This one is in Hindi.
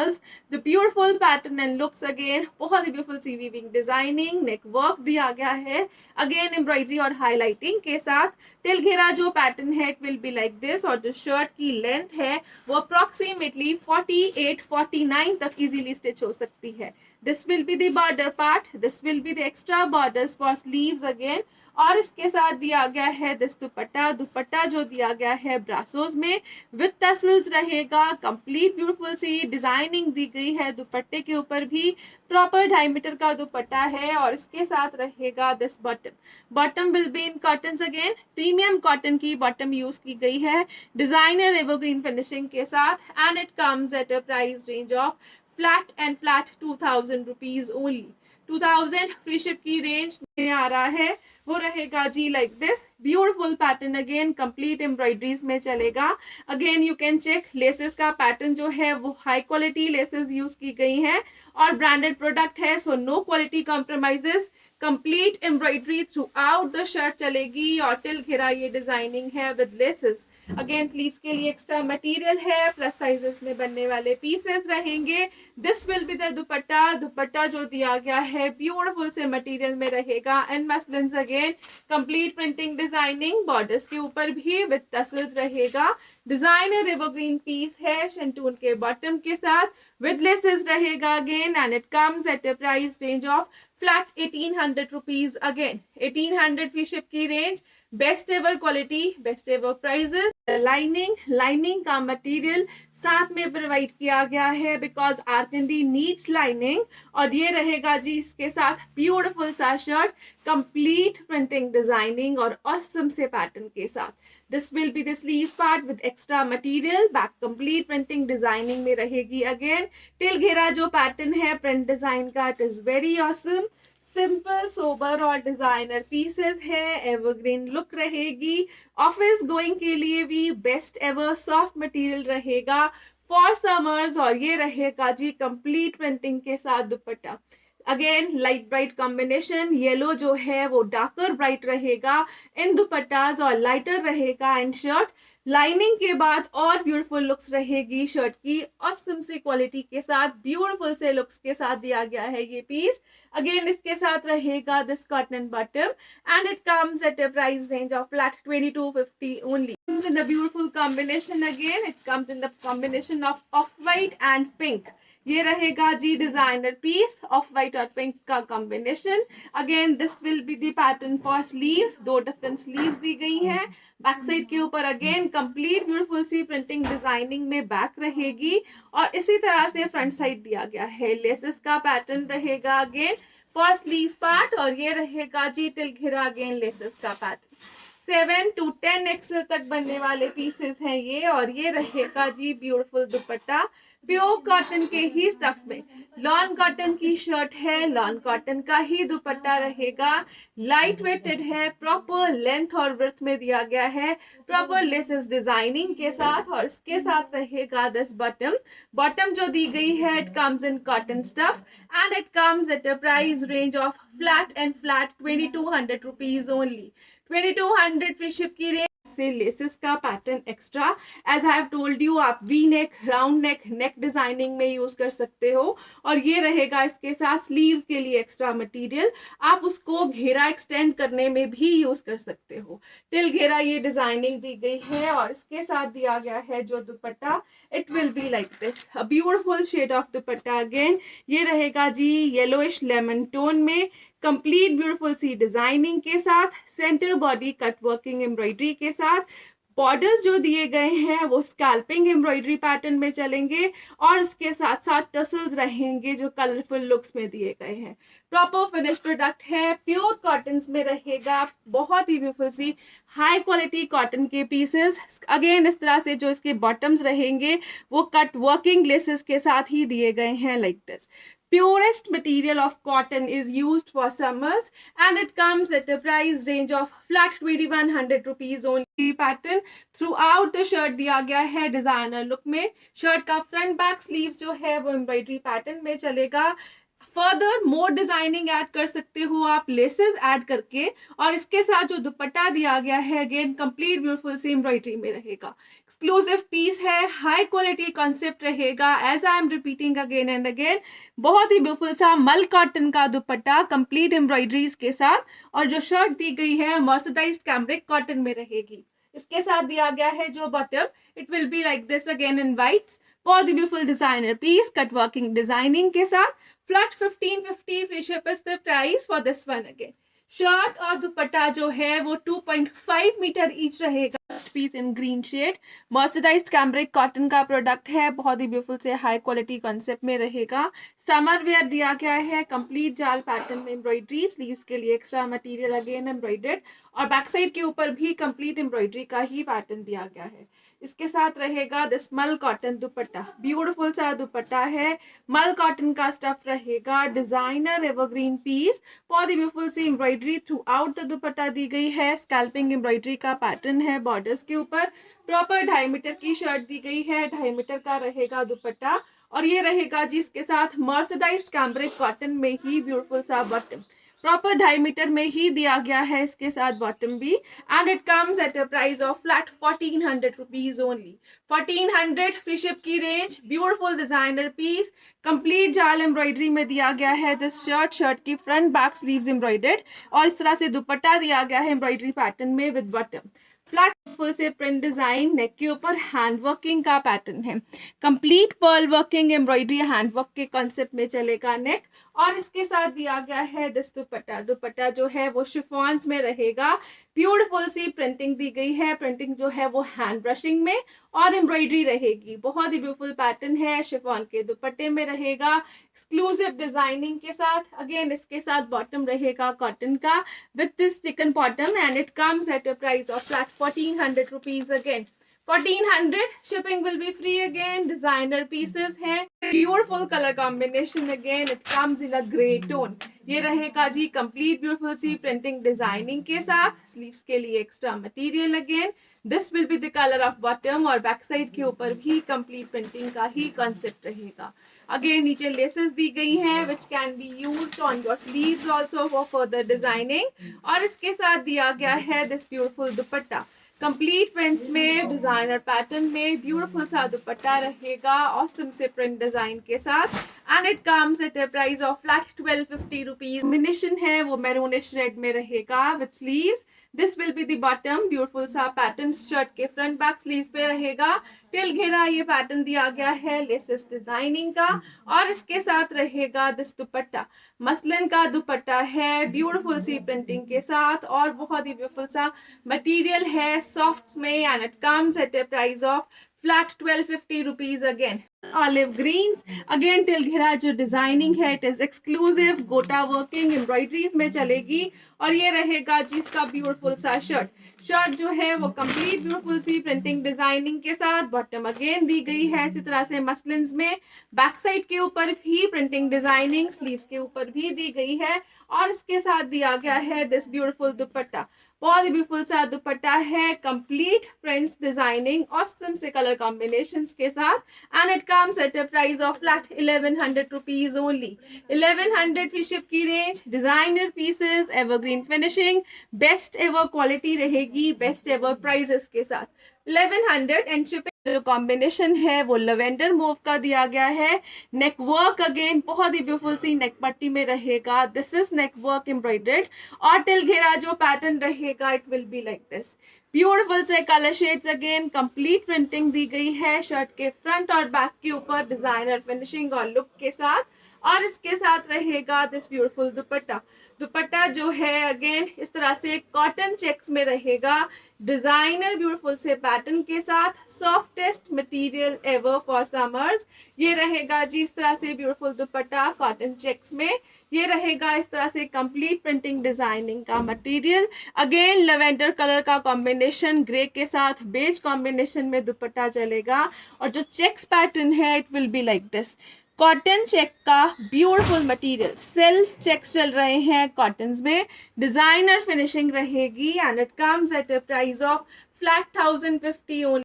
Summers. The beautiful pattern and looks again, बहुत ही ब्यूटीफुल सी वीविंग डिजाइनिंग, नेक वर्क दिया गया है अगेन एम्ब्रॉयडरी और हाईलाइटिंग के साथ। टिल घेरा जो पैटर्न है it will be like this, और जो शर्ट की लेंथ है वो अप्रोक्सीमेटली 48-49 तक इजीली स्टिच हो सकती है। This will be the border part, this will be the extra borders for sleeves again, और इसके साथ दिया गया है दिस दुपट्टा। दुपट्टा जो दिया गया है ब्रासोस में विद टसल्स रहेगा, कंप्लीट ब्यूटीफुल सी डिजाइनिंग दी गई है दुपट्टे के ऊपर भी, प्रॉपर 2.5 मीटर का दुपट्टा है, और इसके साथ रहेगा this bottom. Bottom will be in cotton again, premium cotton की बॉटम यूज की गई है डिजाइनर एवरग्रीन फिनिशिंग के साथ, and it comes at a price range of flat and flat 2000 rupees only. 2000 free ship की रेंज में आ रहा है। वो रहेगा जी like this, beautiful pattern again complete embroideries में चलेगा। Again you can check laces का पैटर्न जो है वो हाई क्वालिटी लेसेस यूज की गई हैं और ब्रांडेड प्रोडक्ट है, so no quality compromises. Complete embroidery throughout the shirt चलेगी, और टिल घेरा ये डिजाइनिंग है विद लेसेस। अगेन स्लीव्स के लिए एक्स्ट्रा मटेरियल है, प्लस साइजेस में बनने वाले पीसेस रहेंगे। This will be the dupatta. Dupatta जो दिया गया है ब्यूटीफुल से मटेरियल में रहेगा and muslins again, complete printing designing, borders के ऊपर भी विद टसल्स रहेगा। डिजाइनर एवरग्रीन पीस है शंटून के बॉटम के साथ, विद लेसेस रहेगा again, and it comes at a price range of flat 1800 rupees. Again 1800 free ship की range, best ever quality, best ever prices. Lining का मटेरियल साथ में प्रोवाइड किया गया है बिकॉज आर्केंडी नीड्स लाइनिंग, और ये रहेगा जी इसके साथ ब्यूटीफुल सा शर्ट, कंप्लीट प्रिंटिंग डिजाइनिंग और ऑसम से पैटर्न के साथ। This will be the sleeves part with extra material, back complete printing designing में रहेगी अगेन। टिल घेरा जो पैटर्न है प्रिंट डिजाइन का, it is very awesome, simple sober और डिजाइनर पीसेस है, एवरग्रीन लुक रहेगी। ऑफिस गोइंग के लिए भी बेस्ट एवर सॉफ्ट मटेरियल रहेगा फॉर समर्स, और ये रहेगा जी कंप्लीट प्रिंटिंग के साथ दुपट्टा। Again light bright combination, yellow जो है वो डार्कर ब्राइट रहेगा इन दुपट्टाज और लाइटर रहेगा इन शर्ट। लाइनिंग के बाद और ब्यूटीफुल लुक्स रहेगी शर्ट की, ऑसम से क्वालिटी के साथ, ब्यूटीफुल से लुक्स के साथ दिया गया है ये पीस। अगेन इसके साथ रहेगा this cotton bottom, and it comes at a price range of flat 2250 only. In the beautiful combination again, it comes in the combination of off-white and pink. ये रहेगा जी डिजाइनर पीस, ऑफ व्हाइट और पिंक का combination. Again this will be the pattern for sleeves, दो डिफरेंट स्लीव्स दी गई हैं। बैक साइड के ऊपर अगेन कंप्लीट ब्यूटीफुल सी प्रिंटिंग डिजाइनिंग में बैक रहेगी, और इसी तरह से फ्रंट साइड दिया गया है। लेसेस का पैटर्न रहेगा अगेन फॉर स्लीव्स पार्ट, और ये रहेगा जी टिल घेरा अगेन लेसेस का पैटर्न। 7 to 10 एक्सल तक बनने वाले पीसेस हैं ये, और ये रहेगा जी ब्यूटीफुल दुपट्टा प्योर कॉटन के ही स्टफ में। लॉन कॉटन की शर्ट है, लॉन कॉटन का ही दुपट्टा रहेगा, लाइट वेटेड है, प्रॉपर लेंथ और ब्रेथ में दिया गया है, प्रॉपर लेसेस डिजाइनिंग के साथ, और इसके साथ रहेगा दिस बॉटम। बॉटम जो दी गई है it comes in cotton stuff, and it comes at a price range of flat and flat 2200 rupees only. 2200 free ship की रेंज से लेसेस का pattern extra, as I have told you आप V neck, round neck, neck designing में यूज कर सकते हो, और ये रहेगा इसके साथ स्लीव्स के लिए एक्स्ट्रा मटेरियल, आप उसको घेरा एक्सटेंड करने में भी यूज कर सकते हो। टिल घेरा ये डिजाइनिंग दी गई है, और इसके साथ दिया गया है जो दुपट्टा, it will be like this, a beautiful shade of दुपट्टा। अगेन ये रहेगा जी येलोइश लेमन टोन में, कंप्लीट ब्यूटीफुल सी डिजाइनिंग के साथ, centre body cut working embroidery के साथ। बॉर्डर्स जो दिए गए हैं वो स्कैल्पिंग एम्ब्रॉयडरी पैटर्न में चलेंगे, और इसके साथ साथ टसल्स रहेंगे जो कलरफुल लुक्स में दिए गए हैं। प्रॉपर फिनिश प्रोडक्ट है, प्योर कॉटन में रहेगा, बहुत ही ब्यूटीफुल सी हाई क्वालिटी कॉटन के पीसेस। अगेन इस तरह से जो इसके बॉटम्स रहेंगे वो कट वर्किंग लेसेस के साथ ही दिए गए हैं like this. Purest material of cotton is used for summers, and it comes at a price range of flat 2100 rupees only. Pattern throughout the shirt दिया गया है डिजाइनर लुक में। शर्ट का फ्रंट बैक स्लीव्स जो है वो एम्ब्रॉयडरी पैटर्न में चलेगा। फर्दर मोर डिजाइनिंग ऐड कर सकते हो आप लेसेस ऐड करके, और इसके साथ जो दुपट्टा दिया गया है अगेन कंप्लीट ब्यूटीफुल सी एम्ब्रॉयडरी में रहेगा। एक्सक्लूसिव पीस है, हाई क्वालिटी कॉन्सेप्ट रहेगा, as I am repeating again and again. बहुत ही ब्यूटीफुल सा मल कॉटन का दुपट्टा कंप्लीट एम्ब्रॉयडरीज के साथ, और जो शर्ट दी गई है मर्सराइज्ड कैमरिक कॉटन में रहेगी। इसके साथ दिया गया है जो bottom, it will be like this again in whites. बहुत ही beautiful designer piece cut working designing के साथ। Flat 1550 free ship is the price for this one again. Shirt और दुपट्टा जो है वो 2.5 मीटर ईच रहेगा। Piece in green shade, mercerised cambric cotton का प्रोडक्ट है, बहुत ही ब्यूटीफुल से हाई क्वालिटी कॉन्सेप्ट में रहेगा। समर वेयर दिया गया है, कंप्लीट जाल पैटर्न में एम्ब्रॉयडरी, स्लीव्स के लिए एक्स्ट्रा मटेरियल अगेन एम्ब्रॉयडर्ड, और बैक साइड के ऊपर भी कंप्लीट एम्ब्रॉयडरी का ही पैटर्न दिया गया है। इसके साथ रहेगा दिस मल कॉटन दुपट्टा, ब्यूटीफुल सा दुपट्टा है, मल कॉटन का स्टफ रहेगा, डिजाइनर एवरग्रीन पीस, बहुत ही ब्यूटीफुल सी embroidery throughout the dupatta दी गई है, स्कैल्पिंग एम्ब्रॉयडरी का पैटर्न है बॉर्डर्स के ऊपर। प्रॉपर 2.5 मीटर की शर्ट दी गई है, 2.5 मीटर का रहेगा दुपट्टा, और ये रहेगा जिसके साथ मर्सराइज्ड कैमरिक कॉटन में ही ब्यूटीफुल सा बॉटम, प्रॉपर 2.5 मीटर में ही दिया गया है इसके साथ बॉटम भी, and it comes at a price of flat 1400 rupees only. 1400 free ship की range, beautiful designer piece, complete जाल एम्ब्रॉयडरी में दिया गया है दिस शर्ट, शर्ट की फ्रंट बैक स्लीव्स एम्ब्रॉयडर्ड, और इस तरह से दुपट्टा दिया गया है एम्ब्रॉयडरी पैटर्न में विद बॉटम। फ्लैट फुल से प्रिंट डिजाइन, नेक के ऊपर हैंड वर्किंग का पैटर्न है, complete pearl working embroidery hand work के कॉन्सेप्ट में चलेगा नेक, और इसके साथ दिया गया है दिस दुपट्टा, दुपट्टा जो है वो शिफॉन्स में रहेगा, ब्यूटीफुल सी प्रिंटिंग दी गई है, प्रिंटिंग जो है वो हैंड ब्रशिंग में और एम्ब्रॉयडरी रहेगी, बहुत ही ब्यूटीफुल पैटर्न है, शिफॉन के दुपट्टे में रहेगा, एक्सक्लूसिव डिजाइनिंग के साथ। अगेन इसके साथ बॉटम रहेगा कॉटन का with this chicken bottom, and it comes at a price of flat 1400 rupees again. 1400, shipping will be free again, designer pieces है, beautiful color combination again, it comes in a grey tone। ये रहेगा जी कंप्लीट ब्यूटीफुल सी प्रिंटिंग डिजाइनिंग के साथ, स्लीव्स के लिए extra material again, this will be the colour of bottom, और बैक साइड के ऊपर भी कंप्लीट प्रिंटिंग का ही कॉन्सेप्ट रहेगा। अगेन नीचे लेसेस दी गई हैं which can be used on your sleeves also for further designing, और इसके साथ दिया गया है this beautiful dupatta, complete prints में डिजाइनर पैटर्न में ब्यूटीफुल सा दुपट्टा रहेगा ऑसम से प्रिंट डिजाइन के साथ, and it comes at a price of flat 1250 rupees. Combination है वो मैरूनिश रेड में रहेगा with sleeves, this will be the bottom, beautiful सा पैटर्न शर्ट के फ्रंट बैक स्लीव्स पे रहेगा, टिल घेरा ये पैटर्न दिया गया है लेसेस डिजाइनिंग का, और इसके साथ रहेगा दिस दुपट्टा, मसलिन का दुपट्टा है, ब्यूटीफुल सी प्रिंटिंग के साथ, और बहुत ही ब्यूटीफुल सा मटेरियल है सॉफ्ट में, and it comes at a price of flat 1250 rupees again. Olive greens, again till घेरा जो डिजाइनिंग है it is exclusive gota working embroideries में चलेगी, और ये रहेगा जिसका ब्यूटीफुल सा शर्ट, शर्ट जो है वो कंप्लीट ब्यूटीफुल सी प्रिंटिंग डिजाइनिंग के साथ, बॉटम अगेन दी गई है इसी तरह से मसलिन्स में, बैक साइड के ऊपर भी प्रिंटिंग डिजाइनिंग, स्लीव्स के ऊपर भी दी गई है, और इसके साथ दिया गया है दिस ब्यूटीफुल दुपट्टा, बहुत ही ब्यूटीफुल सा दुपट्टा है, कंप्लीट प्रिंट्स डिजाइनिंग ऑसम से कलर कॉम्बिनेशंस के साथ, and it comes at a price of flat 1100 rupees only. 1100 free ship की range, designer pieces, evergreen finishing, best ever quality रहेगी, बेस्ट एवर प्राइजेस के साथ 1100, एंड शिपिंग जो कॉम्बिनेशन है वो लेवेंडर मूव का दिया गया है, नेक वर्क अगेन बहुत ही ब्यूटीफुल सी नेक पट्टी में रहेगा, this is neck work embroidered, और टिल घेरा जो पैटर्न रहेगा it will be like this, beautiful से colour shades again, complete printing दी गई है शर्ट के फ्रंट और बैक के ऊपर डिजाइनर फिनिशिंग और लुक के साथ, और इसके साथ रहेगा दिस ब्यूटीफुल दुपट्टा, दुपट्टा जो है अगेन इस तरह से कॉटन चेक्स में रहेगा, डिजाइनर ब्यूटीफुल से पैटर्न के साथ, softest material ever for summers, ये रहेगा जी इस तरह से ब्यूटीफुल दुपट्टा कॉटन चेक्स में, ये रहेगा इस तरह से कंप्लीट प्रिंटिंग डिजाइनिंग का मटेरियल, अगेन लेवेंडर कलर का कॉम्बिनेशन ग्रे के साथ बेज कॉम्बिनेशन में दुपट्टा चलेगा, और जो चेक्स पैटर्न है it will be like this, cotton check का ब्यूटीफुल मटेरियल, सेल्फ चेक्स चल रहे हैं कॉटन्स में, डिजाइनर फिनिशिंग रहेगी, and it comes at a price of flat 1050 only.